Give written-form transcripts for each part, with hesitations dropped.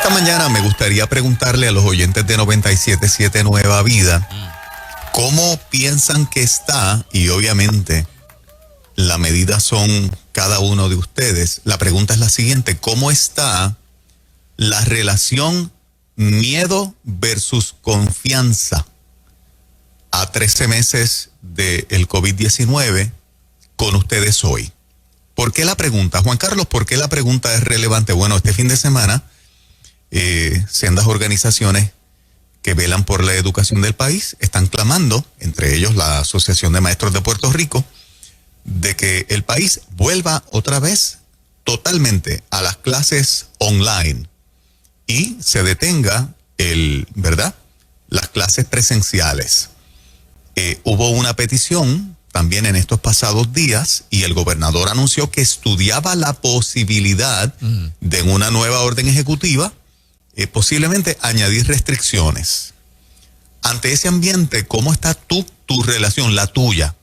esta mañana me gustaría preguntarle a los oyentes de 97.7 Nueva Vida cómo piensan que está, y obviamente la medida son cada uno de ustedes. La pregunta es la siguiente: ¿cómo está la relación miedo versus confianza a 13 meses del COVID-19 con ustedes hoy? ¿Por qué la pregunta, Juan Carlos? ¿Por qué la pregunta es relevante? Bueno, este fin de semana, sendas organizaciones que velan por la educación del país están clamando, entre ellos la Asociación de Maestros de Puerto Rico, de que el país vuelva otra vez totalmente a las clases online y se detenga las clases presenciales. Hubo una petición también en estos pasados días y el gobernador anunció que estudiaba la posibilidad de una nueva orden ejecutiva, posiblemente añadir restricciones. Ante ese ambiente, ¿cómo está tu relación, la tuya?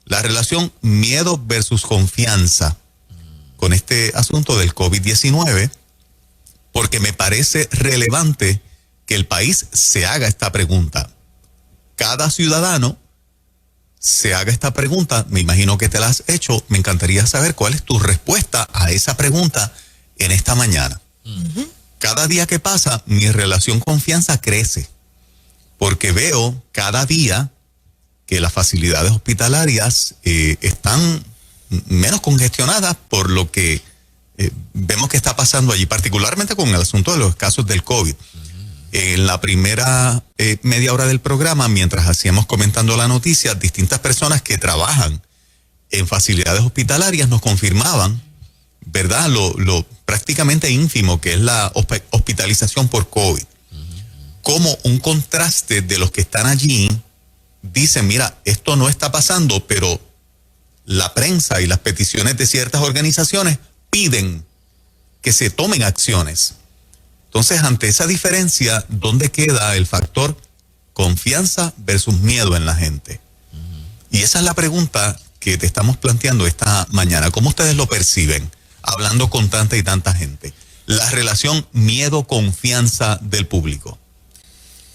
La relación miedo versus confianza con este asunto del COVID-19, porque me parece relevante que el país se haga esta pregunta. Cada ciudadano se haga esta pregunta. Me imagino que te la has hecho. Me encantaría saber cuál es tu respuesta a esa pregunta en esta mañana. Cada día que pasa, mi relación confianza crece, porque veo cada día que las facilidades hospitalarias están menos congestionadas por lo que vemos que está pasando allí, particularmente con el asunto de los casos del COVID. En la primera media hora del programa, mientras hacíamos comentando la noticia, distintas personas que trabajan en facilidades hospitalarias nos confirmaban, ¿verdad?, lo prácticamente ínfimo que es la hospitalización por COVID. Como un contraste de los que están allí dicen, mira, esto no está pasando, pero la prensa y las peticiones de ciertas organizaciones piden que se tomen acciones. Entonces, ante esa diferencia, ¿dónde queda el factor confianza versus miedo en la gente? Y esa es la pregunta que te estamos planteando esta mañana. ¿Cómo ustedes lo perciben, hablando con tanta y tanta gente? La relación miedo-confianza del público.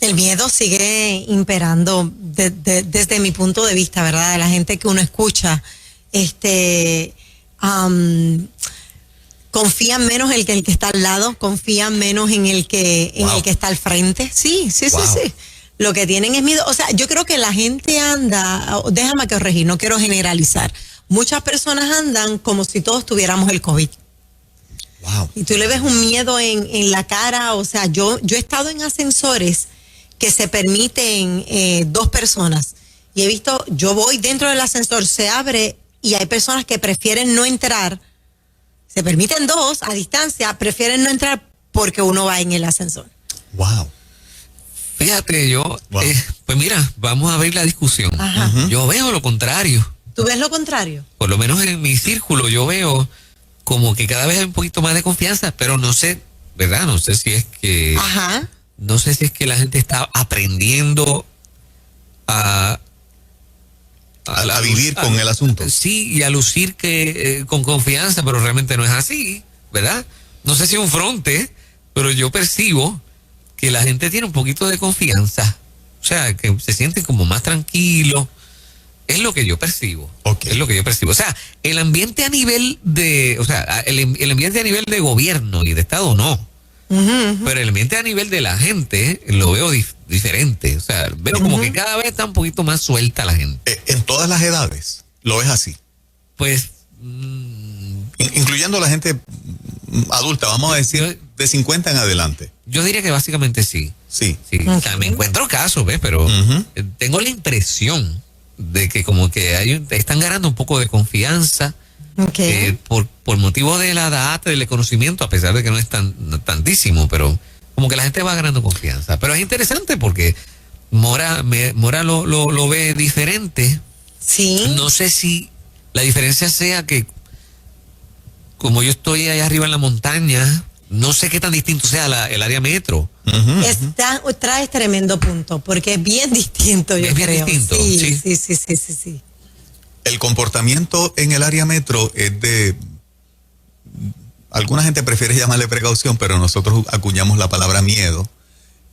El miedo sigue imperando desde mi punto de vista, ¿verdad? De la gente que uno escucha, confían menos en el que está al lado, confían menos en el que está al frente. Sí. Lo que tienen es miedo. O sea, yo creo que la gente anda, déjame corregir, no quiero generalizar. Muchas personas andan como si todos tuviéramos el COVID. Wow. Y tú le ves un miedo en la cara. O sea, yo he estado en ascensores que se permiten 2 personas. Y he visto, yo voy dentro del ascensor, se abre y hay personas que prefieren no entrar. Se permiten 2 a distancia, prefieren no entrar porque uno va en el ascensor. Wow. Fíjate, pues mira, vamos a abrir la discusión. Yo veo lo contrario. ¿Tú ves lo contrario? Por lo menos en mi círculo yo veo como que cada vez hay un poquito más de confianza, pero no sé, ¿verdad? No sé si es que... No sé si es que la gente está aprendiendo a vivir con el asunto. Sí, y a lucir con confianza, pero realmente no es así, ¿verdad? No sé si es un fronte, pero yo percibo que la gente tiene un poquito de confianza. O sea, que se siente como más tranquilo. Es lo que yo percibo. Okay. Es lo que yo percibo. O sea, el ambiente a nivel de... O sea, el ambiente a nivel de gobierno y de Estado no. Pero el ambiente a nivel de la gente lo veo diferente. O sea, veo como que cada vez está un poquito más suelta la gente. En todas las edades, ¿lo ves así? Pues... incluyendo la gente adulta, vamos a decir, de 50 en adelante. Yo diría que básicamente sí. Sí. O sea, me encuentro casos, ¿ves? Pero tengo la impresión de que como que están ganando un poco de confianza. Por motivo de la data, del conocimiento, a pesar de que no es tantísimo, pero como que la gente va ganando confianza. Pero es interesante porque Mora lo ve diferente. Sí. No sé si la diferencia sea que como yo estoy allá arriba en la montaña, no sé qué tan distinto sea el área metro. Traes tremendo punto, porque es bien distinto, yo creo. Es bien distinto, sí. El comportamiento en el área metro es alguna gente prefiere llamarle precaución, pero nosotros acuñamos la palabra miedo.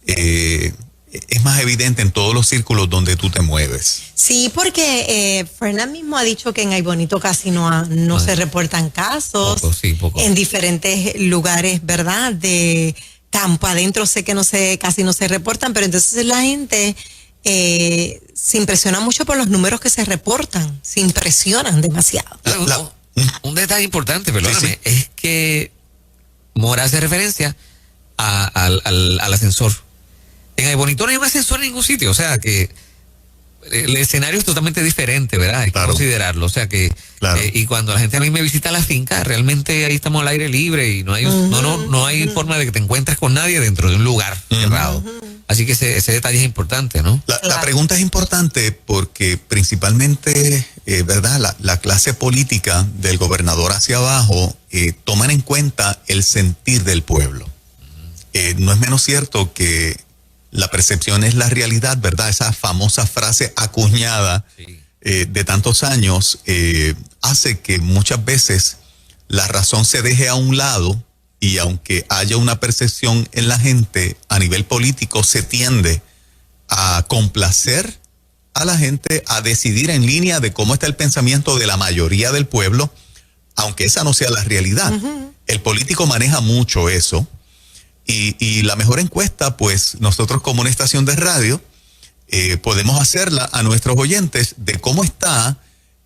Es más evidente en todos los círculos donde tú te mueves. Sí, porque Fernán mismo ha dicho que en Ay Bonito casi no se reportan casos. Poco. En diferentes lugares, ¿verdad? De campo adentro sé que casi no se reportan, pero entonces la gente se impresiona mucho por los números que se reportan. Se impresionan demasiado. Un detalle importante, perdóname, es que Mora hace referencia al ascensor. En Ay Bonito no hay un ascensor en ningún sitio, o sea que el escenario es totalmente diferente, ¿verdad? Hay que considerarlo, o sea que y cuando la gente a mí me visita la finca, realmente ahí estamos al aire libre y no hay no hay forma de que te encuentres con nadie dentro de un lugar cerrado. Así que ese detalle es importante, ¿no? La pregunta es importante porque principalmente, ¿verdad? La clase política del gobernador hacia abajo toman en cuenta el sentir del pueblo. No es menos cierto que la percepción es la realidad, ¿verdad? Esa famosa frase acuñada de tantos años hace que muchas veces la razón se deje a un lado y aunque haya una percepción en la gente a nivel político, se tiende a complacer a la gente, a decidir en línea de cómo está el pensamiento de la mayoría del pueblo, aunque esa no sea la realidad. El político maneja mucho eso. Y la mejor encuesta, pues nosotros como una estación de radio podemos hacerla a nuestros oyentes de cómo está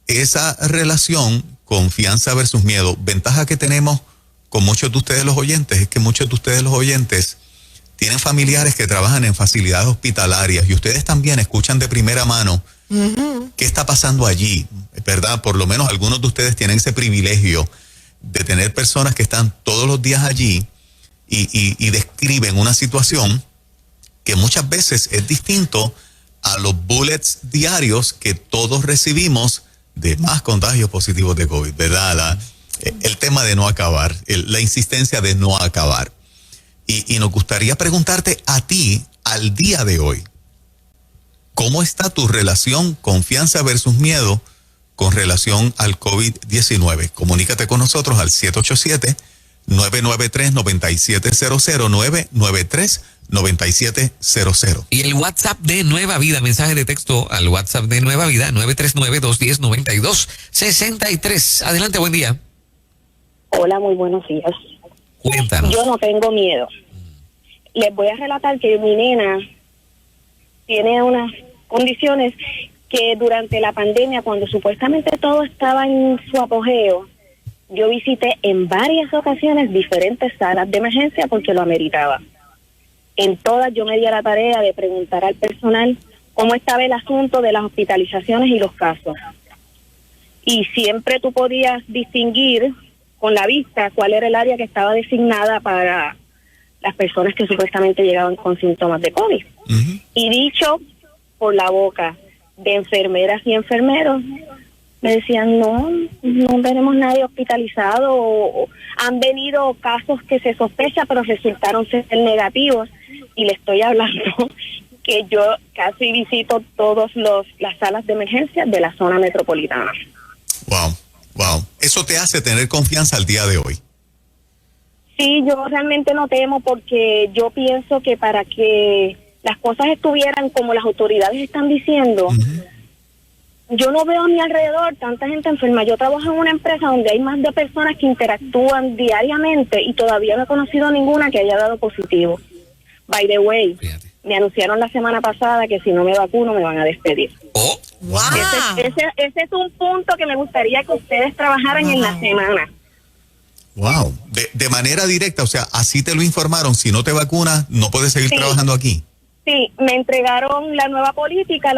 esa relación confianza versus miedo. Ventaja que tenemos con muchos de ustedes los oyentes es que muchos de ustedes los oyentes tienen familiares que trabajan en facilidades hospitalarias y ustedes también escuchan de primera mano qué está pasando allí, ¿verdad? Por lo menos algunos de ustedes tienen ese privilegio de tener personas que están todos los días allí y describen una situación que muchas veces es distinto a los bullets diarios que todos recibimos de más contagios positivos de COVID, ¿verdad? El tema de no acabar, la insistencia de no acabar. Y nos gustaría preguntarte a ti, al día de hoy, ¿cómo está tu relación confianza versus miedo con relación al COVID-19? Comunícate con nosotros al 787-993-9700, 993-9700. Y el WhatsApp de Nueva Vida, mensaje de texto al WhatsApp de Nueva Vida, 939-210-9263. Adelante, buen día. Hola, muy buenos días. Cuéntanos. Yo no tengo miedo. Les voy a relatar que mi nena tiene unas condiciones que durante la pandemia, cuando supuestamente todo estaba en su apogeo, yo visité en varias ocasiones diferentes salas de emergencia porque lo ameritaba. En todas yo me di a la tarea de preguntar al personal cómo estaba el asunto de las hospitalizaciones y los casos. Y siempre tú podías distinguir con la vista cuál era el área que estaba designada para las personas que supuestamente llegaban con síntomas de COVID. Y dicho por la boca de enfermeras y enfermeros, me decían, no tenemos nadie hospitalizado, o han venido casos que se sospecha pero resultaron ser negativos, y le estoy hablando que yo casi visito todas las salas de emergencia de la zona metropolitana. Wow. Eso te hace tener confianza al día de hoy. Sí, yo realmente no temo porque yo pienso que para que las cosas estuvieran como las autoridades están diciendo, yo no veo a mi alrededor tanta gente enferma. Yo trabajo en una empresa donde hay más de personas que interactúan diariamente y todavía no he conocido ninguna que haya dado positivo. By the way, fíjate, me anunciaron la semana pasada que si no me vacuno me van a despedir. Oh, wow. Ese es un punto que me gustaría que ustedes trabajaran en la semana. Wow, de manera directa, o sea, así te lo informaron, si no te vacunas no puedes seguir trabajando aquí. Sí, me entregaron la nueva política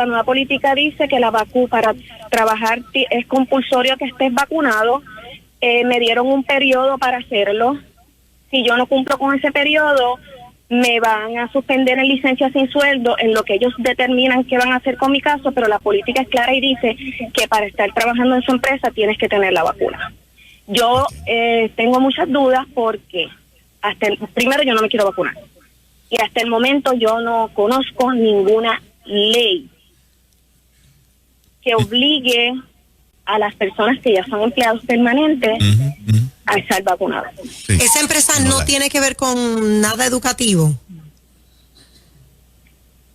dice que la vacuna para trabajar es compulsorio que estés vacunado, me dieron un periodo para hacerlo, si yo no cumplo con ese periodo, me van a suspender en licencia sin sueldo en lo que ellos determinan que van a hacer con mi caso, pero la política es clara y dice que para estar trabajando en su empresa tienes que tener la vacuna. Yo tengo muchas dudas porque primero yo no me quiero vacunar y hasta el momento yo no conozco ninguna ley que obligue a las personas que ya son empleados permanentes a estar vacunados. Sí. Esa empresa no tiene que ver con nada educativo.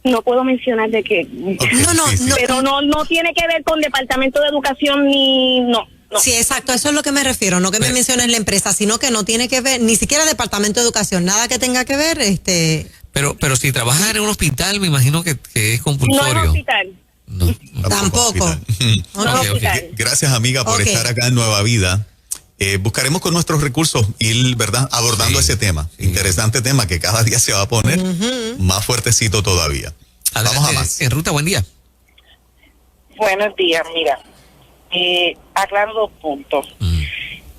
No puedo mencionar de qué, Okay, No, sí, sí. no. pero no tiene que ver con Departamento de Educación ni no. Sí, exacto, eso es lo que me refiero, no que me menciones la empresa, sino que no tiene que ver, ni siquiera Departamento de Educación, nada que tenga que ver, Pero si trabajas en un hospital, me imagino que es No es compulsorio. hospital. No. tampoco. hospital. No es Ok, ok. hospital. Gracias, amiga, por Ok. estar acá en Nueva Vida. Buscaremos con nuestros recursos ir, ¿verdad?, abordando Sí, ese tema. sí. Interesante tema que cada día se va a poner más fuertecito todavía. Adelante, Vamos a más. En ruta, buen día. Buenos días, mira, aclaro 2 puntos.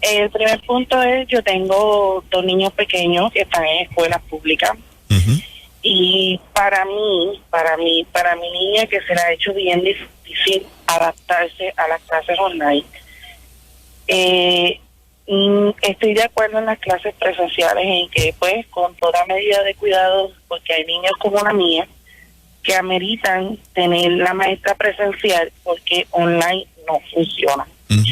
El primer punto es, yo tengo 2 niños pequeños que están en escuelas públicas Ujú. y para mi niña que se le ha hecho bien difícil adaptarse a las clases online, estoy de acuerdo en las clases presenciales en que pues con toda medida de cuidado, porque hay niños como la mía que ameritan tener la maestra presencial porque online no funciona. Ujú.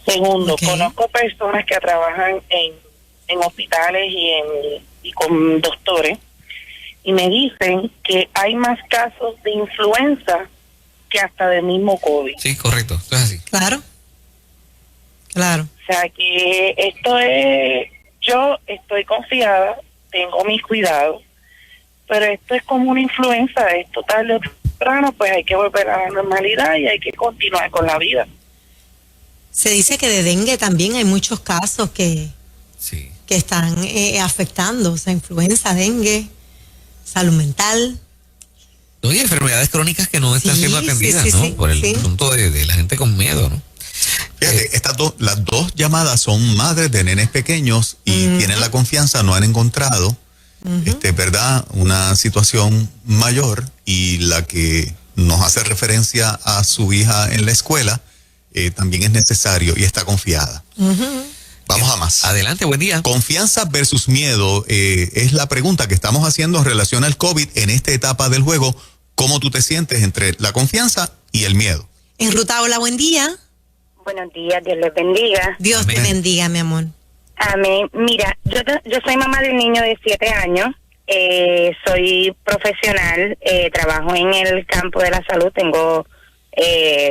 Segundo, Ok. conozco personas que trabajan en hospitales y con doctores y me dicen que hay más casos de influenza que hasta del mismo COVID. Sí, correcto. Esto es así. Claro. Claro. O sea que esto es, yo estoy confiada, tengo mis cuidados, pero esto es como una influenza, esto tarde o temprano, pues hay que volver a la normalidad y hay que continuar con la vida. Se dice que de dengue también hay muchos casos que Sí. están afectando, o sea, influenza, dengue, salud mental. No, y enfermedades crónicas que no están Sí, siendo sí, atendidas, sí, ¿no? sí, Por el sí. asunto de la gente con miedo, ¿no? Fíjate, las dos llamadas son madres de nenes pequeños y tienen la confianza, no han encontrado, ¿verdad?, una situación mayor, y la que nos hace referencia a su hija en la escuela también es necesario y está confiada. Vamos a más. Adelante, buen día. Confianza versus miedo es la pregunta que estamos haciendo en relación al COVID en esta etapa del juego. ¿Cómo tú te sientes entre la confianza y el miedo? En ruta, hola, buen día. Buenos días, Dios les bendiga. Dios te Amén. bendiga, mi amor. Amén. Mira, yo soy mamá de un niño de 7 años, soy profesional, trabajo en el campo de la salud, tengo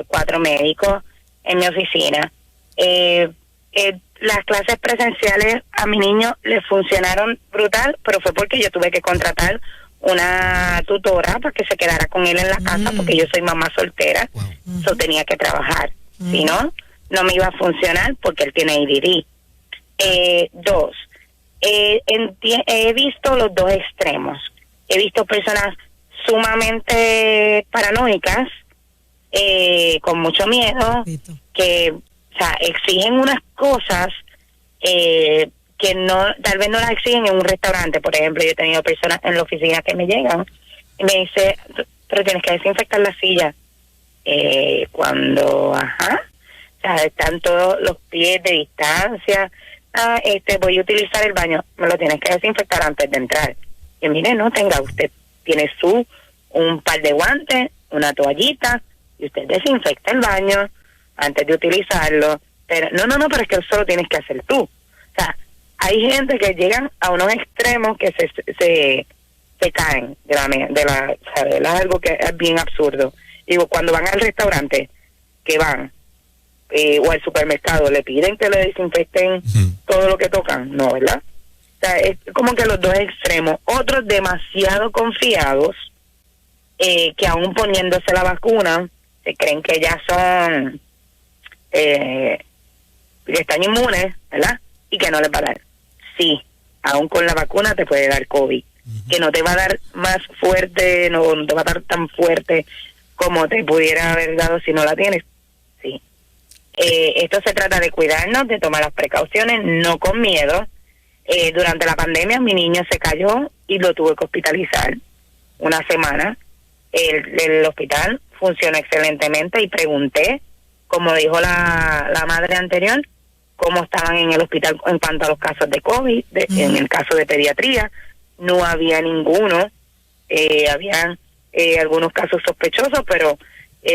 4 médicos en mi oficina. Las clases presenciales a mi niño le funcionaron brutal, pero fue porque yo tuve que contratar una tutora para que se quedara con él en la casa, porque yo soy mamá soltera, so tenía que trabajar. Si no, no me iba a funcionar porque él tiene ADD. 2, he visto los 2 extremos. He visto personas sumamente paranoicas, con mucho miedo, que, o sea, exigen unas cosas que no, tal vez no las exigen en un restaurante. Por ejemplo, yo he tenido personas en la oficina que me llegan y me dice, pero tienes que desinfectar la silla. Cuando, o sea, están todos los pies de distancia. Voy a utilizar el baño, me lo tienes que desinfectar antes de entrar. Y mire, no, usted tiene un par de guantes, una toallita, y usted desinfecta el baño antes de utilizarlo. Pero no, pero es que eso lo tienes que hacer tú. O sea, hay gente que llegan a unos extremos que se caen ¿sabes? Es algo que es bien absurdo. Digo, cuando van al restaurante, que van, o al supermercado, le piden que le desinfecten todo lo que tocan, no, ¿verdad? O sea, es como que los 2 extremos. Otros demasiado confiados, que aún poniéndose la vacuna, se creen que ya son, que están inmunes, ¿verdad? Y que no les va a dar. Sí, aún con la vacuna te puede dar COVID, que no te va a dar más fuerte, no te va a dar tan fuerte como te pudiera haber dado si no la tienes. Sí. Esto se trata de cuidarnos, de tomar las precauciones, no con miedo. Durante la pandemia mi niño se cayó y lo tuve que hospitalizar una semana. El hospital funcionó excelentemente y pregunté, como dijo la madre anterior, cómo estaban en el hospital en cuanto a los casos de COVID. En el caso de pediatría no había ninguno, habían algunos casos sospechosos, pero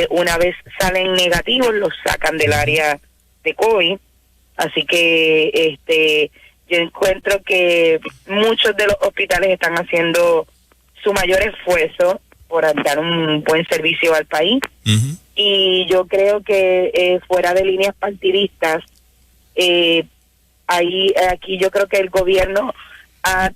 una vez salen negativos los sacan del área de COVID Así que yo encuentro que muchos de los hospitales están haciendo su mayor esfuerzo por dar un buen servicio al país. Ujú. Y yo creo que fuera de líneas partidistas, aquí yo creo que el gobierno ha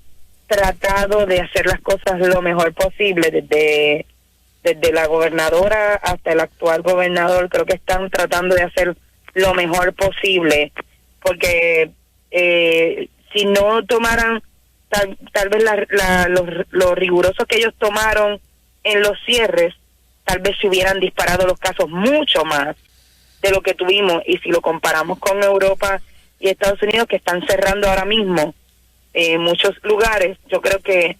tratado de hacer las cosas lo mejor posible, desde la gobernadora hasta el actual gobernador. Creo que están tratando de hacer lo mejor posible, porque si no tomaran tal vez lo riguroso que ellos tomaron en los cierres, tal vez se hubieran disparado los casos mucho más de lo que tuvimos. Y si lo comparamos con Europa y Estados Unidos, que están cerrando ahora mismo muchos lugares, yo creo que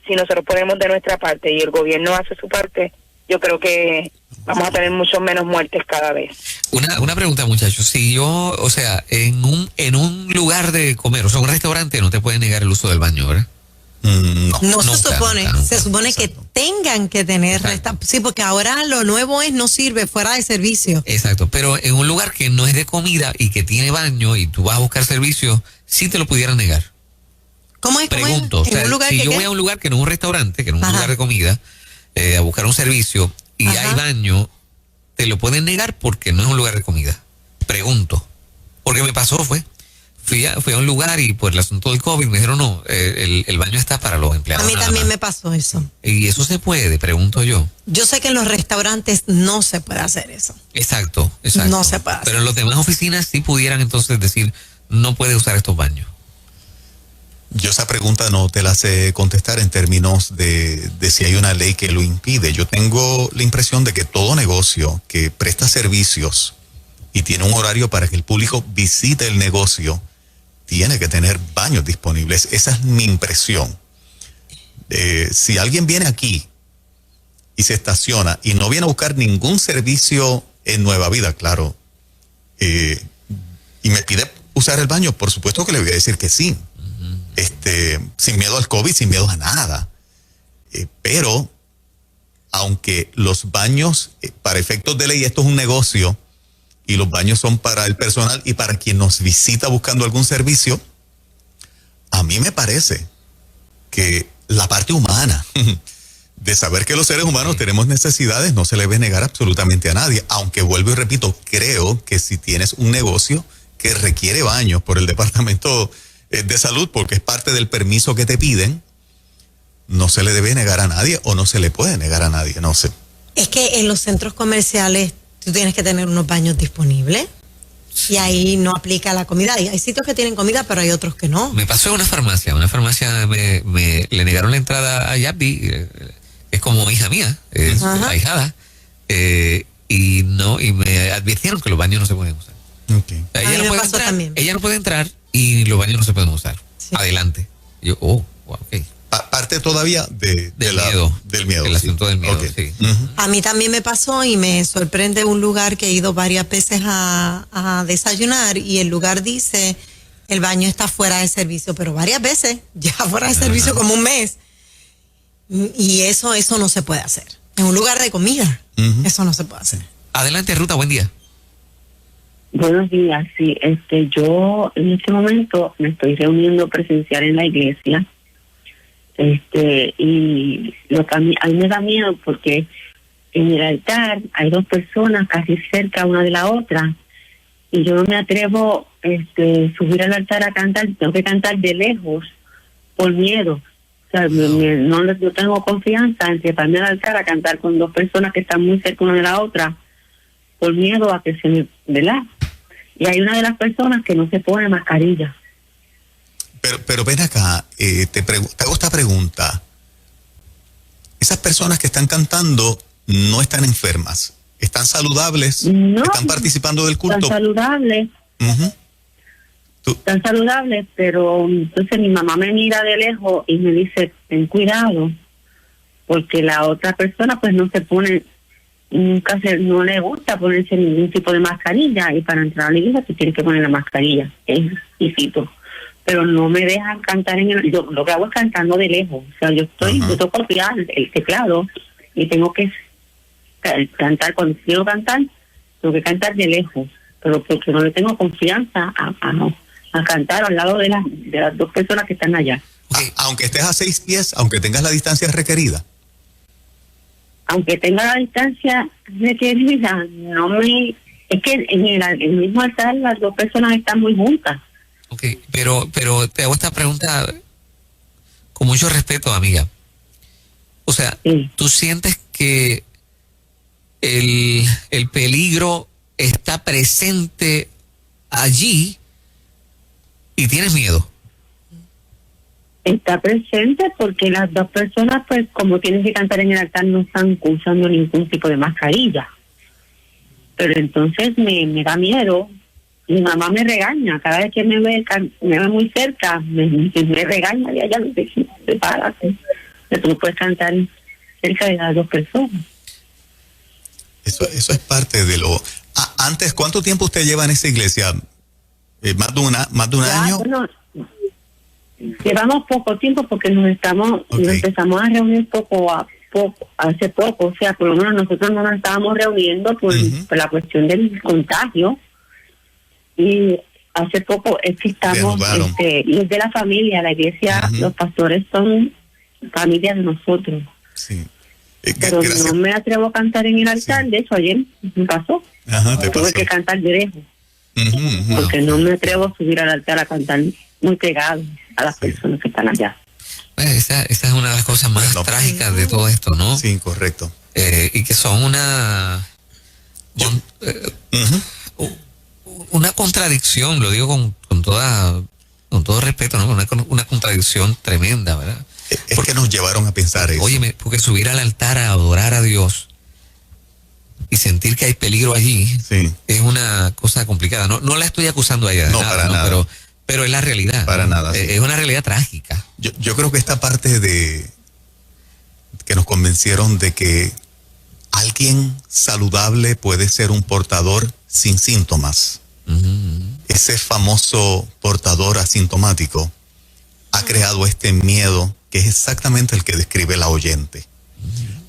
si nosotros ponemos de nuestra parte y el gobierno hace su parte, yo creo que vamos a tener mucho menos muertes cada vez. Una pregunta, muchachos. Si yo, o sea, en un lugar de comer, o sea, un restaurante, no te pueden negar el uso del baño, ¿verdad? No se Nunca, supone, nunca. se supone que Exacto. tengan que tener sí, porque ahora lo nuevo es no sirve fuera de servicio. Exacto, pero en un lugar que no es de comida y que tiene baño y tú vas a buscar servicio, sí te lo pudieran negar. ¿Cómo es? Pregunto, o ¿En sea, un lugar si que yo qué? voy a un lugar que no es un restaurante, que no es un Ajá. lugar de comida, a buscar un servicio y Ajá. hay baño, te lo pueden negar porque no es un lugar de comida. Pregunto, porque me pasó, fui a un lugar y por el asunto del COVID me dijeron no, el baño está para los A empleados. mí nada también más. me pasó eso. Y eso se puede, pregunto yo. Yo sé que en los restaurantes no se puede hacer eso. Exacto. No se puede hacer. Pero en las demás oficinas sí pudieran entonces decir, no puede usar estos baños. Yo esa pregunta no te la sé contestar en términos de si hay una ley que lo impide. Yo tengo la impresión de que todo negocio que presta servicios y tiene un horario para que el público visite el negocio, tiene que tener baños disponibles. Esa es mi impresión. Si alguien viene aquí y se estaciona y no viene a buscar ningún servicio en Nueva Vida, claro, y me pide usar el baño, por supuesto que le voy a decir que sí. Sin miedo al COVID, sin miedo a nada. Pero, aunque los baños, para efectos de ley, esto es un negocio, y los baños son para el personal y para quien nos visita buscando algún servicio, a mí me parece que la parte humana de saber que los seres humanos tenemos necesidades no se le debe negar absolutamente a nadie, aunque vuelvo y repito, creo que si tienes un negocio que requiere baños por el Departamento de Salud, porque es parte del permiso que te piden, no se le debe negar a nadie o no se le puede negar a nadie, no sé. Es que en los centros comerciales tú tienes que tener unos baños disponibles y ahí no aplica la comida. Y hay sitios que tienen comida, pero hay otros que no. Me pasó en una farmacia le negaron la entrada a Yapi, es como hija mía, es Ajá. ahijada, y me advirtieron que los baños no se pueden usar. Okay. A mí me pasó también. Ella no puede entrar y los baños no se pueden usar. Sí. Adelante. Yo, wow, ok. Parte todavía Del miedo. del miedo. El asunto del miedo, Okay. sí. Ujú. A mí también me pasó y me sorprende un lugar que he ido varias veces a desayunar y el lugar dice el baño está fuera de servicio, pero varias veces, ya fuera de servicio como un mes. Y eso no se puede hacer. En un lugar de comida, Ujú. eso no se puede hacer. Adelante, Ruta, buen día. Buenos días, sí, yo en este momento me estoy reuniendo presencial en la iglesia, y lo que a mí me da miedo porque en el altar hay dos personas casi cerca una de la otra y yo no me atrevo subir al altar a cantar, tengo que cantar de lejos por miedo. O sea, no tengo confianza en treparme al altar a cantar con dos personas que están muy cerca una de la otra por miedo a que se me, ¿verdad? Y hay una de las personas que no se pone mascarilla. Pero ven acá, te hago esta pregunta. Esas personas que están cantando no están enfermas, están saludables, No, están participando del culto. Tan saludable, Ujú. tan saludable, pero entonces mi mamá me mira de lejos y me dice, ten cuidado, porque la otra persona pues no se pone, no le gusta ponerse ningún tipo de mascarilla, y para entrar a la iglesia se tiene que poner la mascarilla, es exquisito. Pero no me dejan cantar yo lo que hago es cantando de lejos. O sea, yo toco el teclado y tengo que cantar. Cuando quiero cantar, tengo que cantar de lejos. pero porque no le tengo confianza a cantar al lado de las dos personas que están allá. Okay. Aunque estés a 6 pies, aunque tengas la distancia requerida. Aunque tenga la distancia requerida, es que en el mismo altar las dos personas están muy juntas. Ok, pero te hago esta pregunta con mucho respeto, amiga. O sea, Sí. ¿tú sientes que el peligro está presente allí y tienes miedo? Está presente porque las dos personas, pues como tienen que cantar en el altar, no están usando ningún tipo de mascarilla. Pero entonces me da miedo. Mi mamá me regaña cada vez que me ve muy cerca, me regaña y ella me dice, prepárate, que tú no puedes cantar cerca de las dos personas. Eso es parte de lo... Antes, ¿cuánto tiempo usted lleva en esa iglesia? ¿Más de un año? Bueno, llevamos poco tiempo porque nos empezamos a reunir poco a poco, hace poco, o sea, por lo menos nosotros no nos estábamos reuniendo por la cuestión del contagio. Y hace poco es que estamos, y es de la familia, la iglesia, los pastores son familia de nosotros. Sí. Pero no me atrevo a cantar en el altar, de hecho ayer me pasó. Tuve que cantar de lejos, porque no me atrevo a subir al altar a cantar muy pegado a las personas que están allá. Esa es una de las cosas más trágicas de todo esto, ¿no? Sí, correcto. Y que son una contradicción, lo digo con todo respeto, ¿no? Una contradicción tremenda, ¿verdad? Es que nos llevaron a pensar eso. Óyeme, porque subir al altar a adorar a Dios y sentir que hay peligro allí es una cosa complicada. No la estoy acusando a ella de nada, para nada. Pero es la realidad. Para nada. Sí. Es una realidad trágica. Yo creo que esta parte de que nos convencieron de que alguien saludable puede ser un portador sin síntomas. Ese famoso portador asintomático ha creado este miedo que es exactamente el que describe la oyente.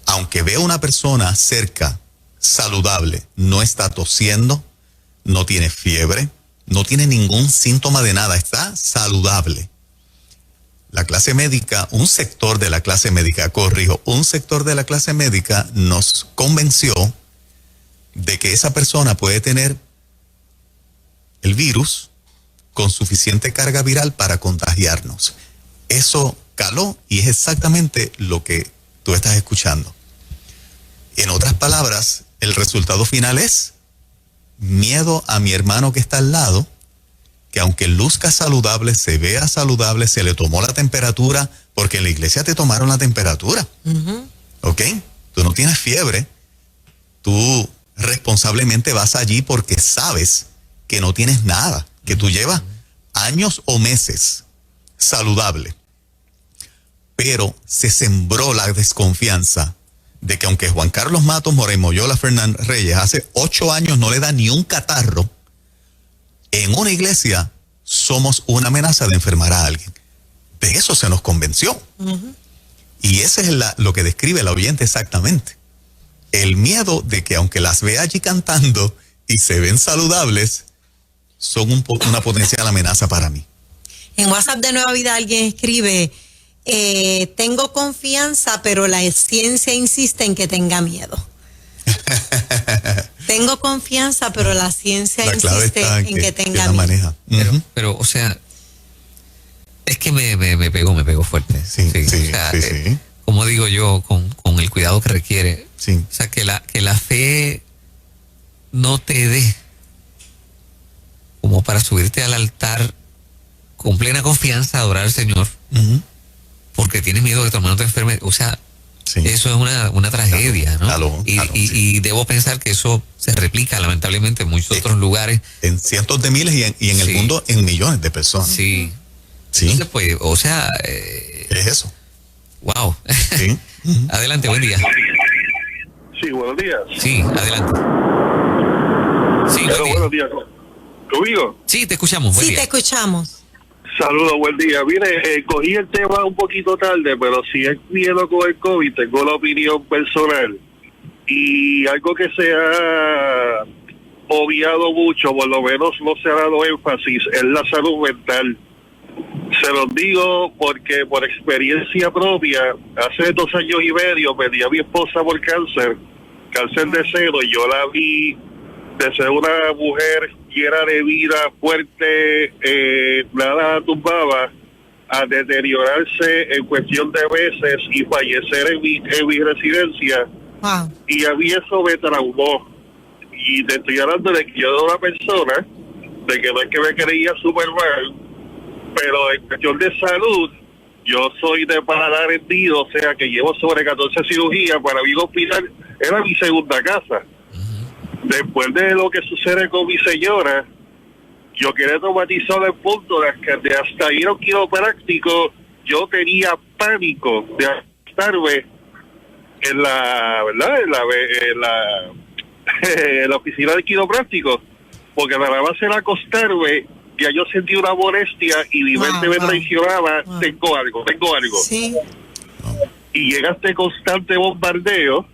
Aunque vea una persona cerca, saludable, no está tosiendo, no tiene fiebre, no tiene ningún síntoma de nada, está saludable. La clase médica, un sector de la clase médica nos convenció de que esa persona puede tener el virus con suficiente carga viral para contagiarnos. Eso caló y es exactamente lo que tú estás escuchando. En otras palabras, el resultado final es miedo a mi hermano que está al lado, que aunque luzca saludable, se vea saludable, se le tomó la temperatura, porque en la iglesia te tomaron la temperatura. ¿Ok? Tú no tienes fiebre, tú responsablemente vas allí porque sabes que no tienes nada, que tú llevas años o meses saludable. Pero se sembró la desconfianza de que aunque Juan Carlos Matos Moremoyola Fernández Reyes hace 8 años no le da ni un catarro, en una iglesia somos una amenaza de enfermar a alguien. De eso se nos convenció. Y ese es lo que describe la oyente exactamente. El miedo de que aunque las vea allí cantando y se ven saludables, son una potencial amenaza para mí. En WhatsApp de Nueva Vida alguien escribe, tengo confianza, pero la ciencia insiste en que tenga miedo. Tengo confianza, pero la ciencia insiste en que tenga miedo. Pero, o sea, es que me pegó fuerte. Sí. Como digo yo, con el cuidado que requiere. Sí. O sea, que la fe no te dé como para subirte al altar con plena confianza a adorar al Señor, porque tienes miedo de que tu hermano te enferme. O sea, eso es una tragedia, ¿no? Y debo pensar que eso se replica lamentablemente en muchos otros lugares. En cientos de miles y en el mundo en millones de personas. Sí. Entonces, pues, o sea... es eso. Wow. Sí. Adelante, buen día. Sí, buenos días. Sí, adelante. Sí, buenos días. ¿Conmigo? Sí, te escuchamos. Buen día. Te escuchamos. Saludos, buen día. Mire, cogí el tema un poquito tarde, pero si es miedo con el COVID, tengo la opinión personal. Y algo que sea obviado mucho, por lo menos no se ha dado énfasis en la salud mental. Se los digo porque por experiencia propia, hace 2 años y medio perdí a mi esposa por cáncer de seno, y yo la vi de ser una mujer llena de vida, fuerte, nada la tumbaba, a deteriorarse en cuestión de meses y fallecer en mi residencia. Wow. Y a mí eso me traumó. Y te estoy hablando de que yo era una persona, de que no es que me creía súper mal, pero en cuestión de salud, yo soy de paladar hendido, o sea que llevo sobre 14 cirugías. Para mí el hospital era mi segunda casa. Después de lo que sucede con mi señora, yo quedé traumatizado al punto de hasta ir a un quiropráctico. Yo tenía pánico de acostarme en la, ¿verdad? En la oficina del quiropráctico, porque nada más era acostarme, ya yo sentí una molestia y mi mente me traicionaba. Tengo algo. Sí. Y llega este constante bombardeo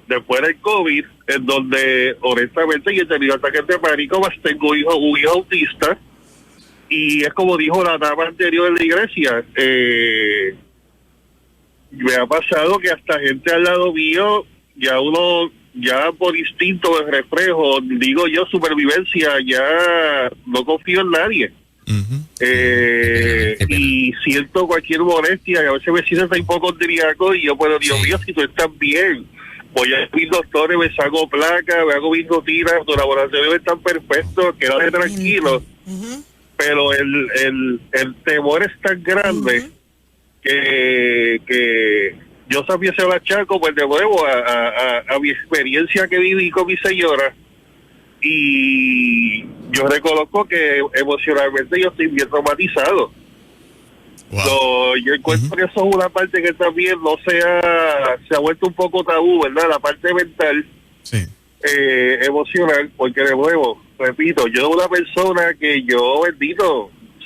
después del COVID, en donde honestamente yo he tenido ataques de pánico, más tengo un hijo autista, y es como dijo la dama anterior en la iglesia, me ha pasado que hasta gente al lado mío, ya por instinto de reflejo, digo yo, supervivencia, ya no confío en nadie. Y siento cualquier molestia, y a veces me siento hipocondríaco, y yo, pero Dios mío, si tú estás bien, voy a mis doctores, me saco placa, me hago mis rutinas, los laboratorios están perfectos, quédate tranquilo. Pero el temor es tan grande que yo sabía se lo achaco, pues de nuevo a mi experiencia que viví con mi señora, y yo reconozco que emocionalmente yo estoy bien traumatizado. Wow. Yo encuentro que eso es una parte que también se ha vuelto un poco tabú, ¿verdad? La parte mental, sí. Emocional, porque de nuevo, repito, yo soy una persona que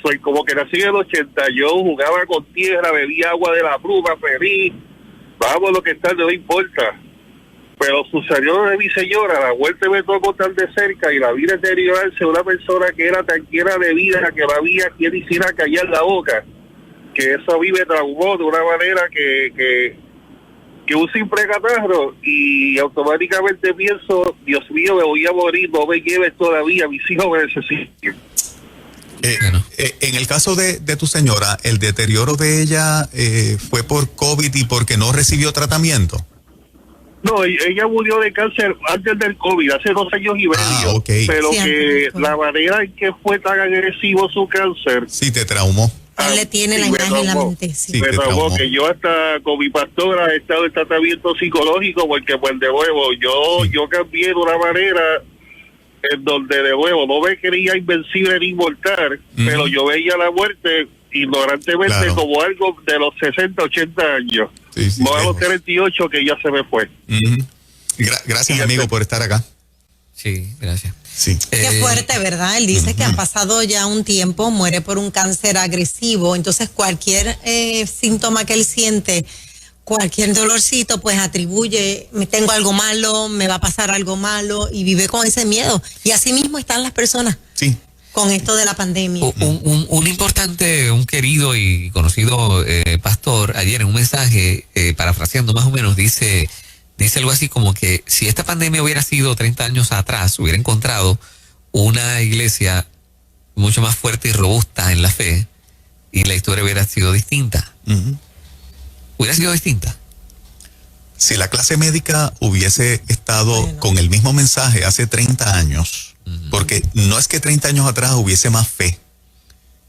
soy como que nací en el 80, yo jugaba con tierra, bebía agua de la pluma, feliz, vamos lo que está, no importa. Pero sucedió de mi señora, la vuelta me tocó tan de cerca y la vi deteriorarse, una persona que era tan llena de vida que no había quien hiciera callar la boca, que eso a mí me traumó de una manera que un simple catarro, y automáticamente pienso, Dios mío, me voy a morir, no me lleves todavía, mis hijos me necesitan. En el caso de tu señora, ¿el deterioro de ella fue por COVID y porque no recibió tratamiento? No, ella murió de cáncer antes del COVID, hace 2 años y medio. Okay. Pero sí, que la manera en que fue tan agresivo su cáncer. Sí, te traumó. Él le tiene la imagen en la mente. Sí. Me traumó, que yo hasta con mi pastora he estado en tratamiento psicológico, porque pues de nuevo yo cambié de una manera en donde de nuevo no me creía invencible ni inmortal, pero yo veía la muerte ignorantemente como algo de los 60, 80 años. No a los 38 que ya se me fue. Gracias, amigo, por estar acá. Sí, gracias. Sí. Qué fuerte, ¿verdad? Él dice que ha pasado ya un tiempo, muere por un cáncer agresivo, entonces cualquier síntoma que él siente, cualquier dolorcito, pues atribuye, me tengo algo malo, me va a pasar algo malo, y vive con ese miedo. Y así mismo están las personas. Sí. Con esto de la pandemia. Un importante, un querido y conocido pastor, ayer en un mensaje, parafraseando más o menos, dice algo así como que si esta pandemia hubiera sido 30 años atrás, hubiera encontrado una iglesia mucho más fuerte y robusta en la fe, y la historia hubiera sido distinta. Hubiera sido distinta. Si la clase médica hubiese estado con el mismo mensaje hace 30 años, porque no es que 30 años atrás hubiese más fe,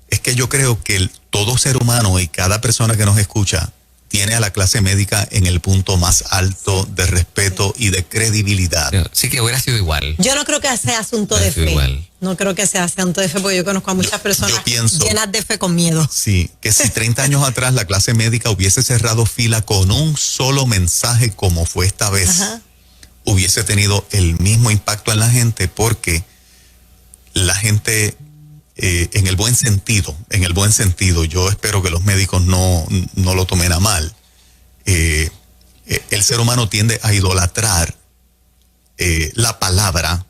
es que yo creo que todo ser humano y cada persona que nos escucha tiene a la clase médica en el punto más alto de respeto y de credibilidad. Sí, que hubiera sido igual. Yo no creo que sea asunto de fe. Igual. No creo que sea asunto de fe, porque yo conozco a muchas personas llenas de fe con miedo. Sí, que si 30 años atrás la clase médica hubiese cerrado fila con un solo mensaje como fue esta vez, hubiese tenido el mismo impacto en la gente, porque la gente, en el buen sentido, yo espero que los médicos no lo tomen a mal, el ser humano tiende a idolatrar la palabra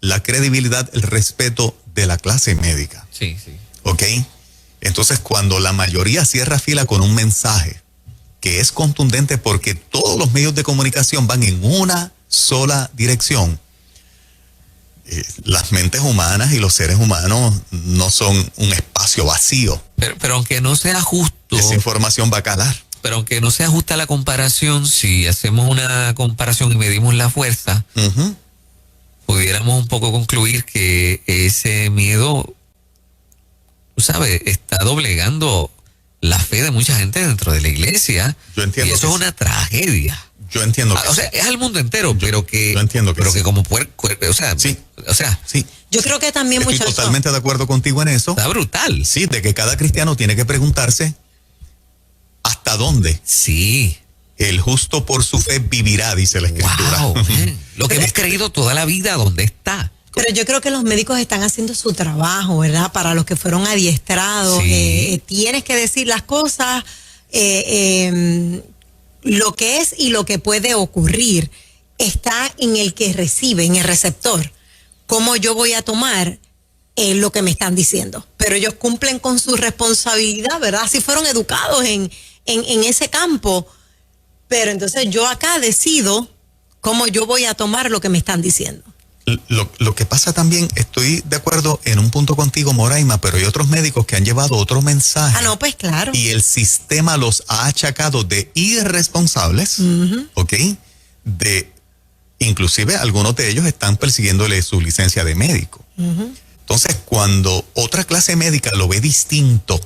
la credibilidad, el respeto de la clase médica. Sí, sí. ¿Ok? Entonces, cuando la mayoría cierra fila con un mensaje que es contundente porque todos los medios de comunicación van en una sola dirección, las mentes humanas y los seres humanos no son un espacio vacío. Pero aunque no sea justo... Esa información va a calar. Pero aunque no sea justa la comparación, si hacemos una comparación y medimos la fuerza, pudiéramos un poco concluir que ese miedo, tú sabes, está doblegando la fe de mucha gente dentro de la iglesia. Yo entiendo. Y eso es una tragedia. Yo entiendo. O sea, es al mundo entero, pero que... Yo entiendo que pero sí. que como o sea, sí. O sea, sí. Yo creo que también, Estoy muchachos, totalmente de acuerdo contigo en eso. está brutal. Sí, de que cada cristiano tiene que preguntarse hasta dónde Sí. el justo por su fe vivirá, dice la Escritura. Wow. Lo que hemos creído toda la vida, ¿dónde está? pero yo creo que los médicos están haciendo su trabajo, ¿verdad? Para los que fueron adiestrados, Sí. tienes que decir las cosas, lo que es y lo que puede ocurrir está en el que recibe, en el receptor. ¿Cómo yo voy a tomar lo que me están diciendo? Pero ellos cumplen con su responsabilidad, ¿verdad? Si fueron educados en ese campo. Pero entonces yo acá decido cómo yo voy a tomar lo que me están diciendo. Lo que pasa también, estoy de acuerdo en un punto contigo, Moraima, pero hay otros médicos que han llevado otro mensaje. Ah, no, pues claro. Y el sistema los ha achacado de irresponsables, ¿ok? Inclusive algunos de ellos están persiguiéndole su licencia de médico. Entonces, cuando otra clase médica lo ve distinto,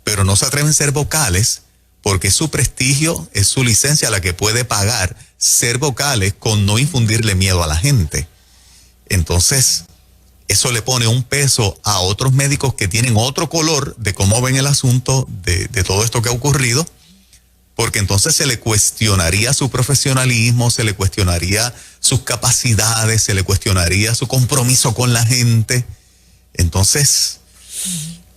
pero no se atreven a ser vocales, porque es su prestigio, es su licencia la que puede pagar ser vocales con no infundirle miedo a la gente. Entonces, eso le pone un peso a otros médicos que tienen otro color de cómo ven el asunto de todo esto que ha ocurrido, porque entonces se le cuestionaría su profesionalismo, se le cuestionaría sus capacidades, se le cuestionaría su compromiso con la gente. Entonces,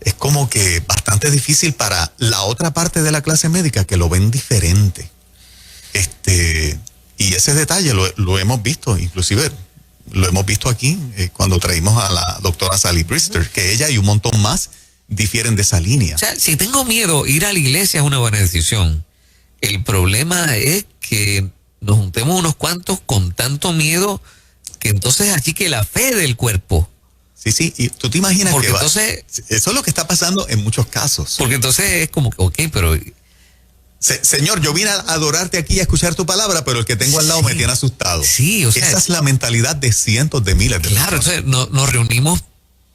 es como que bastante difícil para la otra parte de la clase médica que lo ven diferente. Y ese detalle lo hemos visto, inclusive lo hemos visto aquí cuando traímos a la doctora Sally Brister, que ella y un montón más difieren de esa línea. O sea, si tengo miedo, ir a la iglesia es una buena decisión. El problema es que nos juntemos unos cuantos con tanto miedo que entonces achique la fe del cuerpo. Sí, y tú te imaginas porque que entonces, eso es lo que está pasando en muchos casos. Porque entonces es como que, ok, pero... Señor, yo vine a adorarte aquí y a escuchar tu palabra, pero el que tengo al lado me tiene asustado. Sí, o sea... Esa es la mentalidad de cientos de miles de Claro, personas. entonces nos reunimos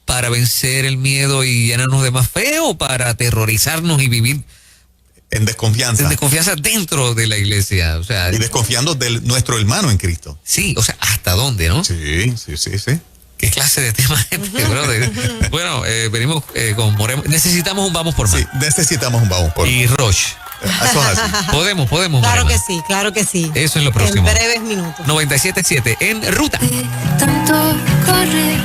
para vencer el miedo y llenarnos de más fe, o para aterrorizarnos y vivir en desconfianza. en desconfianza dentro de la iglesia. O sea, y desconfiando de nuestro hermano en Cristo. Sí, o sea, ¿hasta dónde, no? Sí. ¿Qué clase de tema es este, brother? Bueno, venimos con Moreno. Necesitamos un vamos por más. Sí, necesitamos un vamos por más. Y Roche. Eso es así. Podemos. Claro Morena. que sí. Eso es lo próximo. En breves minutos. 97.7 en ruta. Tanto corre,